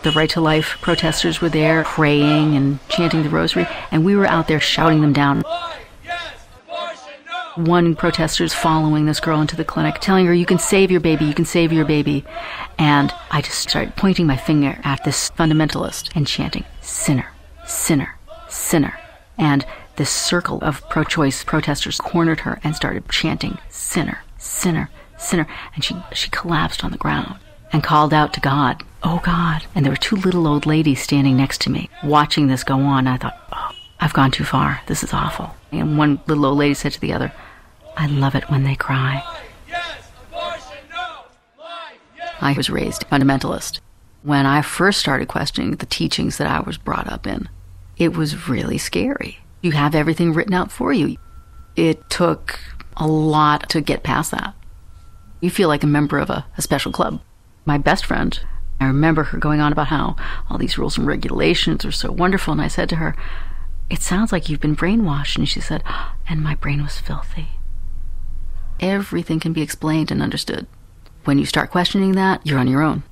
The Right to Life protesters were there praying and chanting the rosary, and we were out there shouting them down. One protester's following this girl into the clinic, telling her, "You can save your baby, you can save your baby." And I just started pointing my finger at this fundamentalist and chanting, "Sinner, sinner, sinner." And this circle of pro-choice protesters cornered her and started chanting, "Sinner, sinner, sinner." And she collapsed on the ground and called out to God, "Oh God." And there were two little old ladies standing next to me, watching this go on. I thought, oh, I've gone too far. This is awful. And one little old lady said to the other, "I love it when they cry." I was raised fundamentalist. When I first started questioning the teachings that I was brought up in, it was really scary. You have everything written out for you. It took a lot to get past that. You feel like a member of a special club. My best friend, I remember her going on about how all these rules and regulations are so wonderful, and I said to her, "It sounds like you've been brainwashed." And she said, "And my brain was filthy." Everything can be explained and understood. When you start questioning that, you're on your own.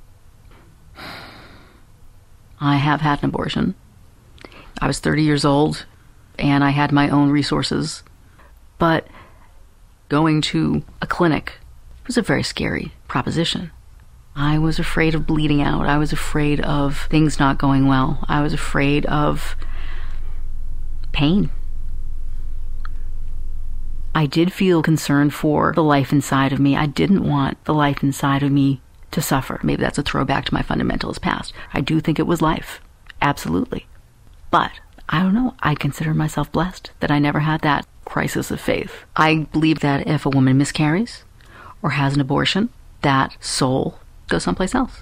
I have had an abortion. I was 30 years old, and I had my own resources. But going to a clinic was a very scary proposition. I was afraid of bleeding out. I was afraid of things not going well. I was afraid of pain. I did feel concern for the life inside of me. I didn't want the life inside of me to suffer. Maybe that's a throwback to my fundamentalist past. I do think it was life. Absolutely. But I don't know. I consider myself blessed that I never had that crisis of faith. I believe that if a woman miscarries or has an abortion, that soul goes someplace else.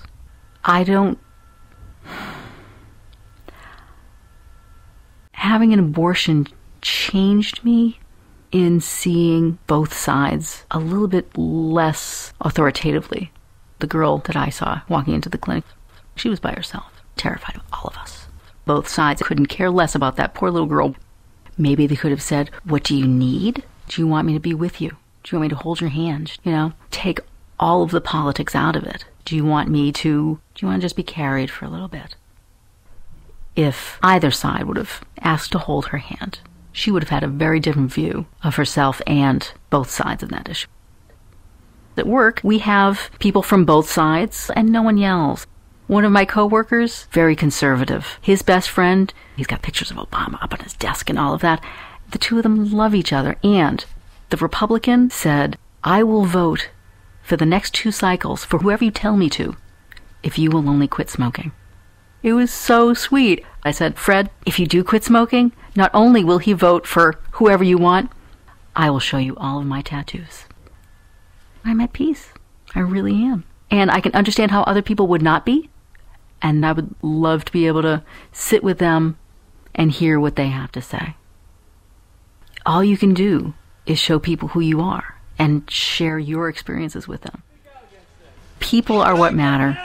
Having an abortion changed me in seeing both sides a little bit less authoritatively. The girl that I saw walking into the clinic, she was by herself, terrified of all of us. Both sides couldn't care less about that poor little girl. Maybe they could have said, "What do you need? Do you want me to be with you? Do you want me to hold your hand? Take all of the politics out of it. Do you want to just be carried for a little bit?" If either side would have asked to hold her hand, she would have had a very different view of herself and both sides of that issue. At work, we have people from both sides, and no one yells. One of my coworkers, very conservative. His best friend, he's got pictures of Obama up on his desk and all of that. The two of them love each other. And the Republican said, "I will vote for the next 2 cycles for whoever you tell me to, if you will only quit smoking." It was so sweet. I said, "Fred, if you do quit smoking, not only will he vote for whoever you want, I will show you all of my tattoos." I'm at peace. I really am. And I can understand how other people would not be. And I would love to be able to sit with them and hear what they have to say. All you can do is show people who you are and share your experiences with them. People are what matter,